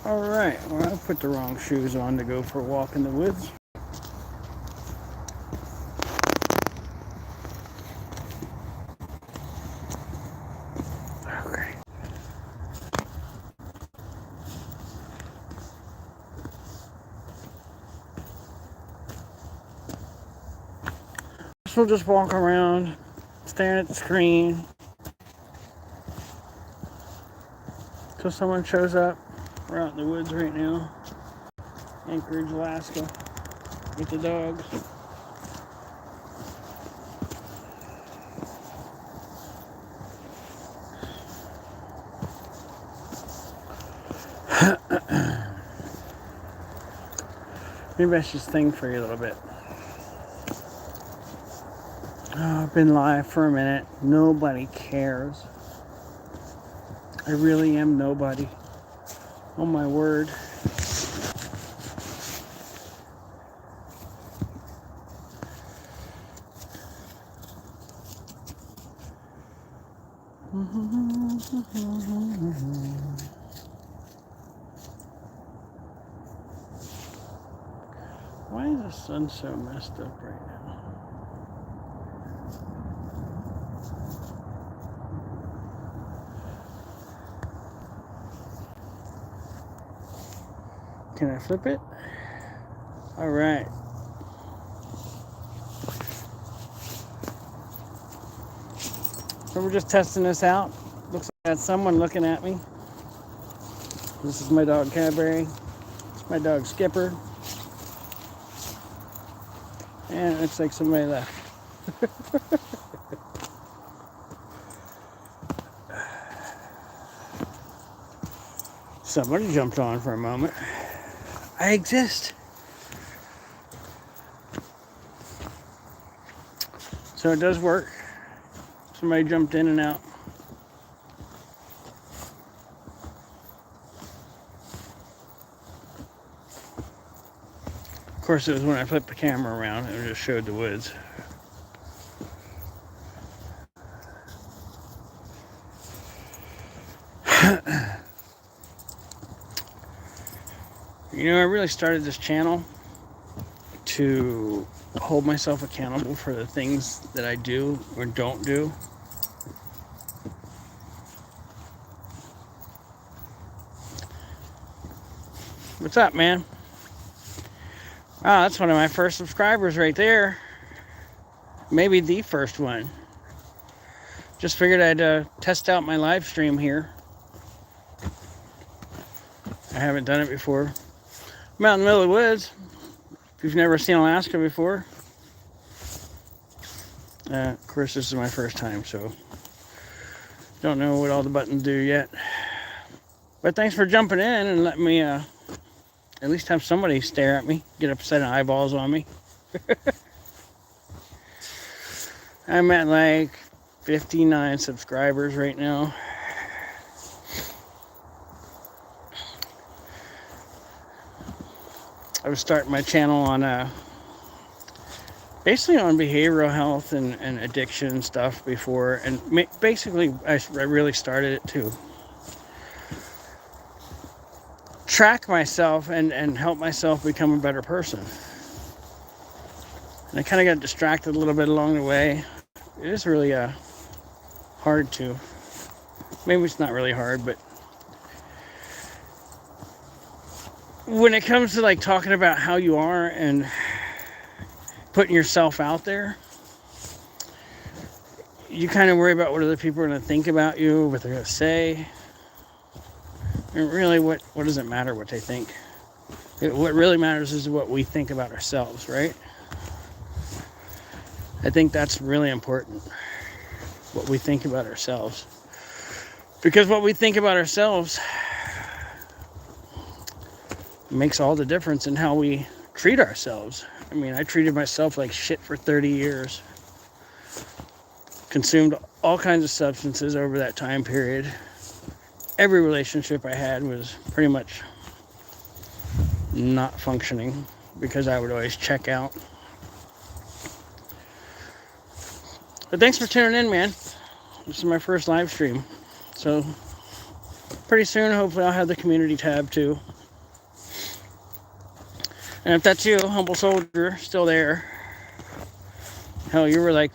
Alright, well, I put the wrong shoes on to go for a walk in the woods. Okay. So we'll just walk around, staring at the screen till someone shows up. We're out in the woods right now, Anchorage, Alaska, with the dogs. Maybe I should sing for you a little bit. Oh, I've been live for a minute. Nobody cares. I really am nobody. Oh my word. Why is the sun so messed up right now? Can I flip it? All right. So we're just testing this out. Looks like I got someone looking at me. This is my dog Cadbury. It's my dog Skipper. And it looks like somebody left. Somebody jumped on for a moment. I exist. So it does work. Somebody jumped in and out. Of course, it was when I flipped the camera around, it just showed the woods. You know, I really started this channel to hold myself accountable for the things that I do or don't do. What's up, man? Wow, that's one of my first subscribers right there. Maybe the first one. Just figured I'd test out my live stream here. I haven't done it before. I'm out in the middle of the woods. If you've never seen Alaska before. Of course, this is my first time, so don't know what all the buttons do yet. But thanks for jumping in and letting me at least have somebody stare at me, get a set of eyeballs on me. I'm at like 59 subscribers right now. I was starting my channel on basically on behavioral health and addiction stuff before, and basically I really started it to track myself and help myself become a better person. And I kind of got distracted a little bit along the way. It is really hard to, maybe it's not really hard, but when it comes to like talking about how you are and putting yourself out there, you kind of worry about what other people are going to think about you, what they're going to say. And really, what does it matter what they think? What really matters is what we think about ourselves, right? I think that's really important, what we think about ourselves. Because what we think about ourselves makes all the difference in how we treat ourselves. I mean, I treated myself like shit for 30 years. Consumed all kinds of substances over that time period. Every relationship I had was pretty much not functioning because I would always check out. But thanks for tuning in, man. This is my first live stream. So pretty soon, hopefully I'll have the community tab too. And if that's you, Humble Soldier, still there. Hell, you were like,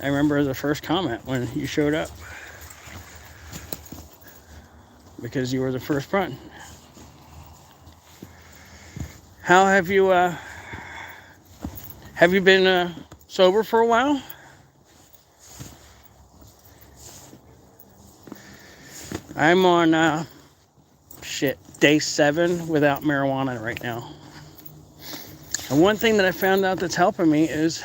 I remember the first comment when you showed up. Because you were the first one. How have you been sober for a while? I'm on day 7 without marijuana right now. And one thing that I found out that's helping me is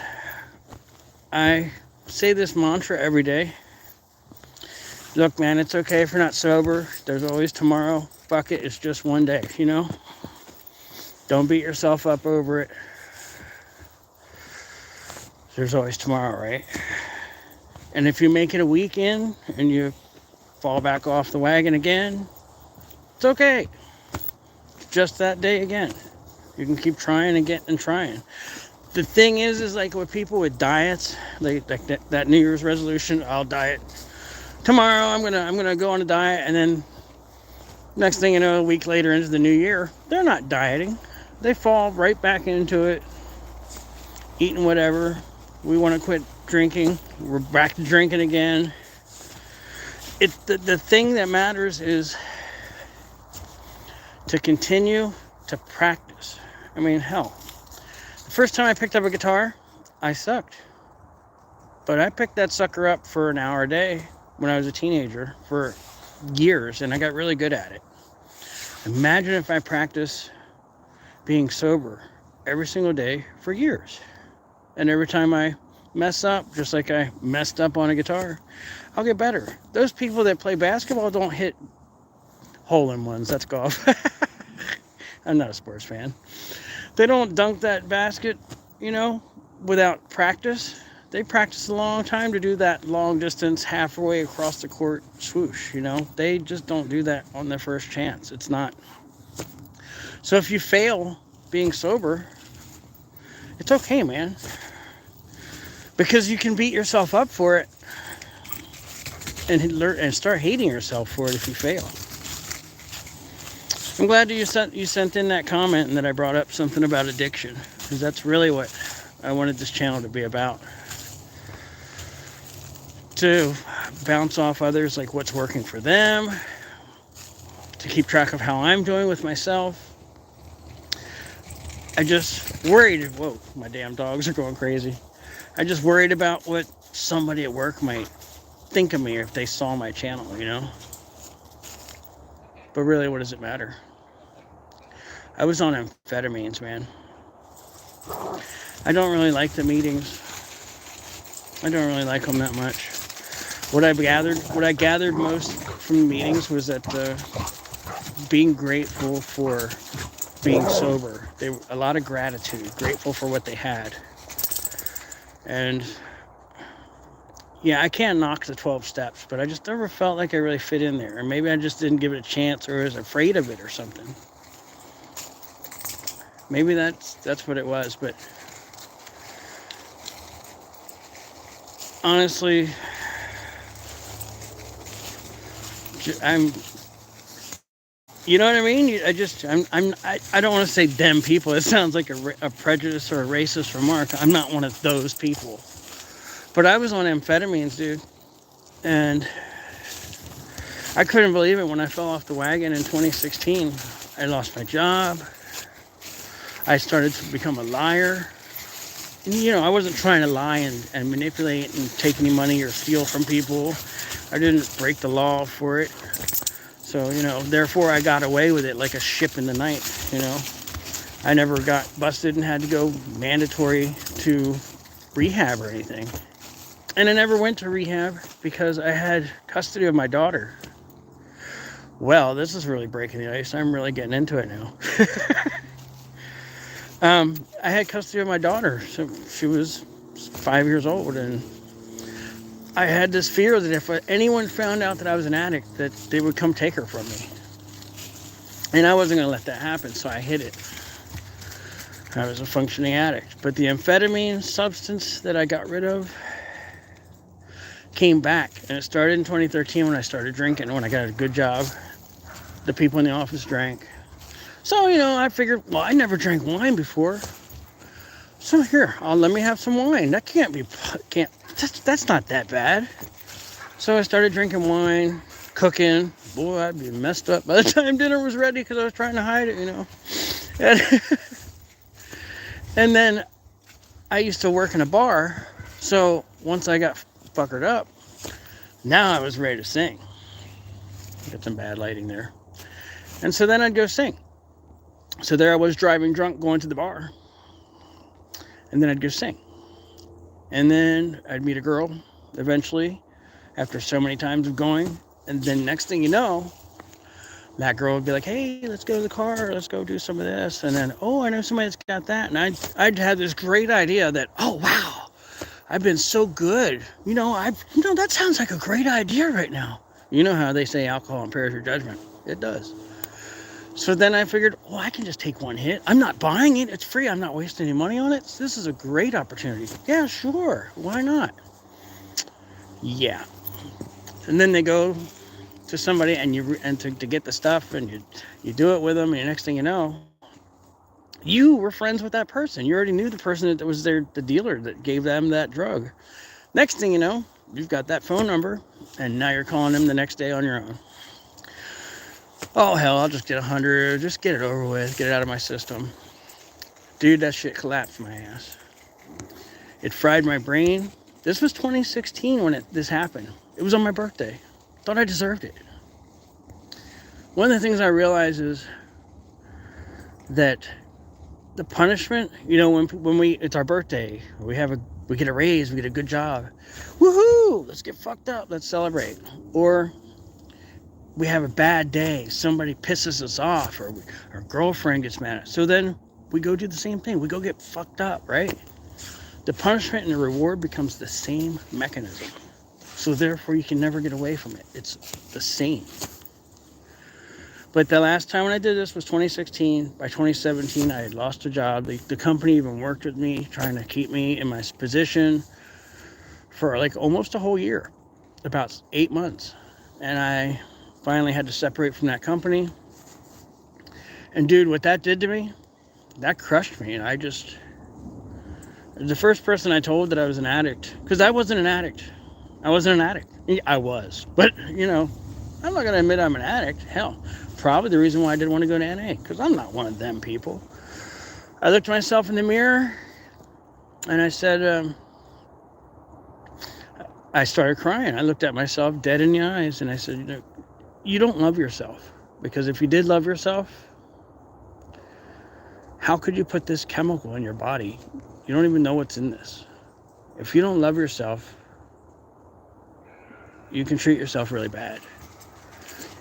I say this mantra every day. Look, man, it's okay if you're not sober. There's always tomorrow. Fuck it, it's just one day, you know? Don't beat yourself up over it. There's always tomorrow, right? And if you make it a weekend and you fall back off the wagon again, it's okay. It's just that day again. You can keep trying again and trying. The thing is like with people with diets, like that New Year's resolution, I'll diet tomorrow. I'm gonna go on a diet, and then next thing you know, a week later into the new year, they're not dieting. They fall right back into it, eating whatever. We want to quit drinking. We're back to drinking again. The thing that matters is to continue to practice. I mean, hell, the first time I picked up a guitar, I sucked. But I picked that sucker up for an hour a day when I was a teenager for years, and I got really good at it. Imagine if I practice being sober every single day for years. And every time I mess up, just like I messed up on a guitar, I'll get better. Those people that play basketball don't hit hole-in-ones. That's golf. I'm not a sports fan. They don't dunk that basket, without practice. They practice a long time to do that long distance, halfway across the court swoosh, They just don't do that on their first chance. It's not. So if you fail being sober, it's okay, man. Because you can beat yourself up for it and start hating yourself for it if you fail. I'm glad that you sent in that comment and that I brought up something about addiction, because that's really what I wanted this channel to be about. To bounce off others, like what's working for them, to keep track of how I'm doing with myself. I just worried, whoa, my damn dogs are going crazy. I just worried about what somebody at work might think of me if they saw my channel, But really, what does it matter? I was on amphetamines, man. I don't really like the meetings. I don't really like them that much. What I gathered most from the meetings was that being grateful for being sober. A lot of gratitude, grateful for what they had. And yeah, I can't knock the 12 steps, but I just never felt like I really fit in there. Or maybe I just didn't give it a chance, or was afraid of it or something. Maybe that's what it was, but honestly, you know what I mean? I don't want to say them people. It sounds like a prejudice or a racist remark. I'm not one of those people. But I was on amphetamines, dude. And I couldn't believe it when I fell off the wagon in 2016. I lost my job. I started to become a liar. And, I wasn't trying to lie and manipulate and take any money or steal from people. I didn't break the law for it. So, therefore I got away with it like a ship in the night, I never got busted and had to go mandatory to rehab or anything. And I never went to rehab because I had custody of my daughter. Well, this is really breaking the ice. I'm really getting into it now. I had custody of my daughter. So she was 5 years old, and I had this fear that if anyone found out that I was an addict, that they would come take her from me. And I wasn't going to let that happen, so I hid it. I was a functioning addict. But the amphetamine substance that I got rid of came back. And it started in 2013 when I started drinking, when I got a good job. the people in the office drank. So, I figured, well, I never drank wine before. So here, let me have some wine. That that's not that bad. So I started drinking wine, cooking. Boy, I'd be messed up by the time dinner was ready because I was trying to hide it, And then I used to work in a bar. So once I got fuckered up, now I was ready to sing. Got some bad lighting there. And so then I'd go sing. So there I was driving drunk, going to the bar. And then I'd go sing. And then I'd meet a girl eventually after so many times of going. And then next thing you know, that girl would be like, hey, let's go to the car. Let's go do some of this. And then, oh, I know somebody that's got that. And I'd have this great idea that, oh, wow, I've been so good. That sounds like a great idea right now. You know how they say alcohol impairs your judgment. It does. So then I figured, I can just take one hit. I'm not buying it. It's free. I'm not wasting any money on it. This is a great opportunity. Yeah, sure. Why not? Yeah. And then they go to somebody and to get the stuff and you do it with them. And the next thing you know, you were friends with that person. You already knew the person that was the dealer that gave them that drug. Next thing you know, you've got that phone number and now you're calling them the next day on your own. Oh, hell, I'll just get 100. Just get it over with. Get it out of my system. Dude, that shit collapsed my ass. It fried my brain. This was 2016 when this happened. It was on my birthday. Thought I deserved it. One of the things I realized is that the punishment, when it's our birthday, we get a raise, we get a good job. Woohoo! Let's get fucked up. Let's celebrate. Or we have a bad day, somebody pisses us off, or our girlfriend gets mad at us. So then we go do the same thing. We go get fucked up, right? The punishment and the reward becomes the same mechanism. So therefore you can never get away from it. It's the same. But the last time when I did this was 2016. By 2017, I had lost a job. The company even worked with me, trying to keep me in my position for like almost a whole year, about 8 months. And I finally had to separate from that company. And dude, what that did to me, that crushed me. And the first person I told that I was an addict, because I wasn't an addict. I wasn't an addict. I was. But, I'm not going to admit I'm an addict. Hell, probably the reason why I didn't want to go to NA, because I'm not one of them people. I looked at myself in the mirror and I said, I started crying. I looked at myself dead in the eyes and I said, you don't love yourself, because if you did love yourself, how could you put this chemical in your body? You don't even know what's in this. If you don't love yourself, you can treat yourself really bad.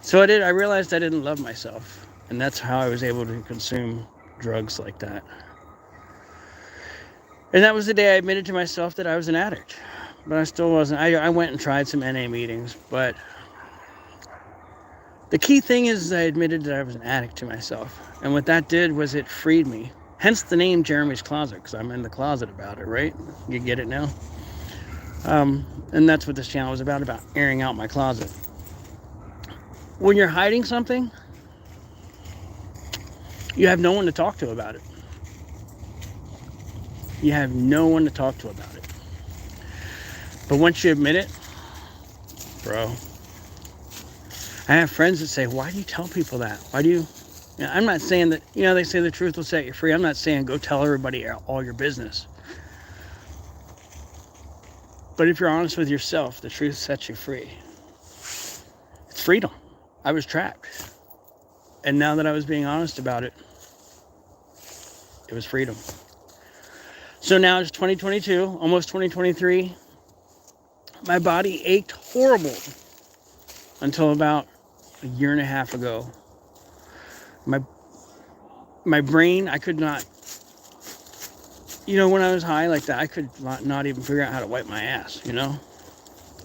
So I realized I didn't love myself, and that's how I was able to consume drugs like that. And that was the day I admitted to myself that I was an addict, but I still wasn't. I went and tried some NA meetings, but the key thing is I admitted that I was an addict to myself. And what that did was it freed me. Hence the name Jeremy's Closet, because I'm in the closet about it, right? You get it now? And that's what this channel is about airing out my closet. When you're hiding something, you have no one to talk to about it. You have no one to talk to about it. But once you admit it, bro, I have friends that say, why do you tell people that? Why do you... I'm not saying that, they say the truth will set you free. I'm not saying go tell everybody all your business. But if you're honest with yourself, the truth sets you free. It's freedom. I was trapped. And now that I was being honest about it, it was freedom. So now it's 2022, almost 2023. My body ached horrible until about a year and a half ago. My brain, I could not, when I was high like that, I could not even figure out how to wipe my ass,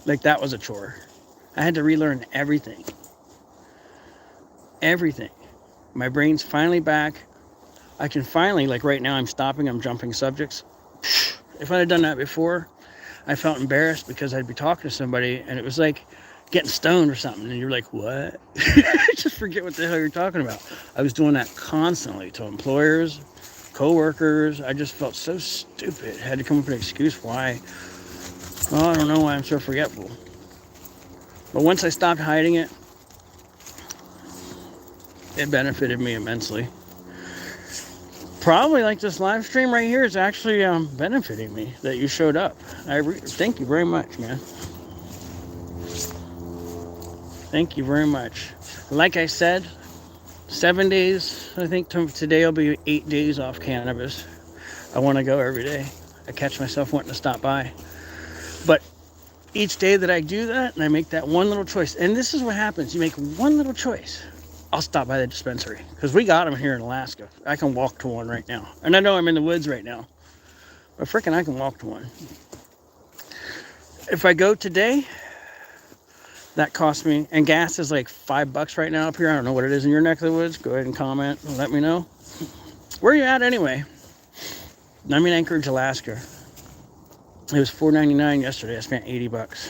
Like that was a chore. I had to relearn everything. Everything. My brain's finally back. I can finally, like right now, I'm jumping subjects. If I had done that before, I felt embarrassed because I'd be talking to somebody and it was like, getting stoned or something, and you're like, what? Just forget what the hell you're talking about. I was doing that constantly to employers, co-workers. I just felt so stupid. I had to come up with an excuse why. Well, I don't know why I'm so forgetful. But once I stopped hiding it, it benefited me immensely. Probably like this live stream right here is actually benefiting me that you showed up. Thank you very much, man. Thank you very much. Like I said, 7 days, I think today will be 8 days off cannabis. I want to go every day. I catch myself wanting to stop by. But each day that I do that and I make that one little choice, and this is what happens. You make one little choice. I'll stop by the dispensary because we got them here in Alaska. I can walk to one right now. And I know I'm in the woods right now, but freaking I can walk to one. If I go today, that costs me, and gas is like $5 right now up here. I don't know what it is in your neck of the woods. Go ahead and comment and let me know. Where are you at anyway? I'm in Anchorage, Alaska. It was $4.99 yesterday. I spent $80.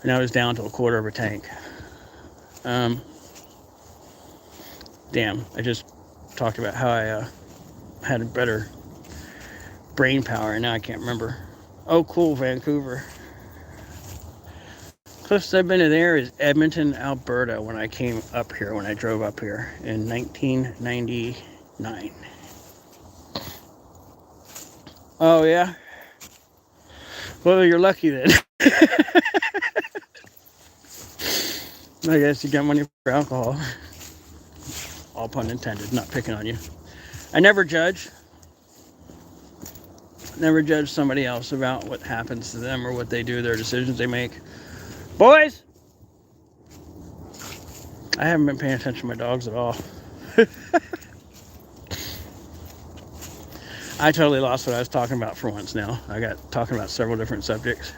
And now it's down to a quarter of a tank. Damn, I just talked about how I had a better brain power, and now I can't remember. Oh, cool, Vancouver. Closest I've been to there is Edmonton, Alberta, when I came up here, when I drove up here in 1999. Oh, yeah? Well, you're lucky then. I guess you got money for alcohol. All pun intended, not picking on you. I never judge. Never judge somebody else about what happens to them or what they do, their decisions they make. Boys! I haven't been paying attention to my dogs at all. I totally lost what I was talking about for once now. I got talking about several different subjects.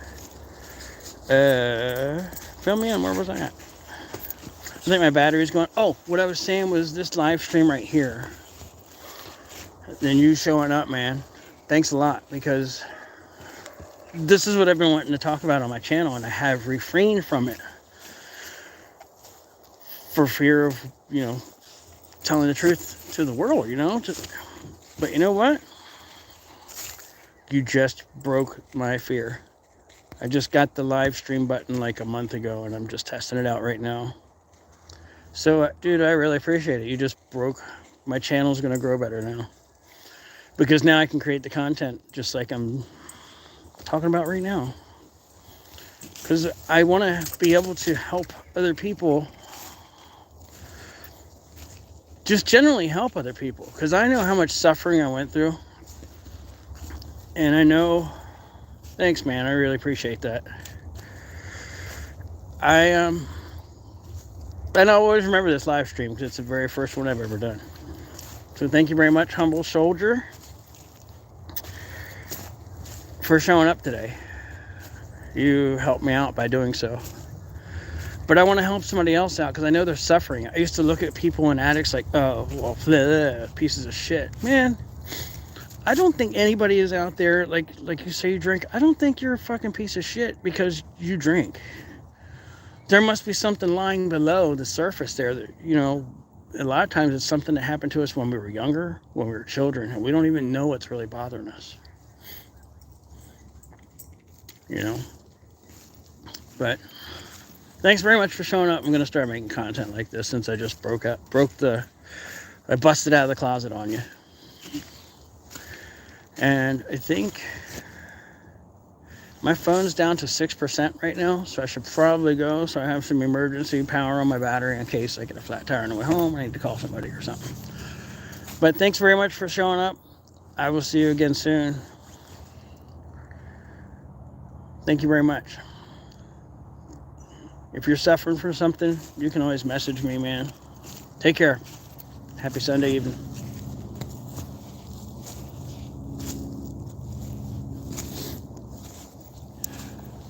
Fill me in, where was I at? I think my battery's going. Oh, what I was saying was this live stream right here. Then you showing up, man. Thanks a lot, because this is what I've been wanting to talk about on my channel, and I have refrained from it for fear of, telling the truth to the world, But you know what? You just broke my fear. I just got the live stream button like a month ago, and I'm just testing it out right now. So, dude, I really appreciate it. You just broke. My channel's going to grow better now. Because now I can create the content just like I'm talking about right now. Because I want to be able to help other people. Just generally help other people. Because I know how much suffering I went through. And I know... Thanks, man. I really appreciate that. And I'll always remember this live stream because it's the very first one I've ever done. So thank you very much, humble soldier, for showing up today. You helped me out by doing so. But I want to help somebody else out because I know they're suffering. I used to look at people and addicts like, oh, well, pieces of shit. Man, I don't think anybody is out there, like you say you drink. I don't think you're a fucking piece of shit because you drink. There must be something lying below the surface there that, a lot of times it's something that happened to us when we were younger, when we were children, and we don't even know what's really bothering us. But thanks very much for showing up. I'm going to start making content like this since I just I busted out of the closet on you. And I think my phone's down to 6% right now, so I should probably go. So I have some emergency power on my battery in case I get a flat tire on the way home. I need to call somebody or something. But thanks very much for showing up. I will see you again soon. Thank you very much. If you're suffering from something, you can always message me, man. Take care. Happy Sunday evening.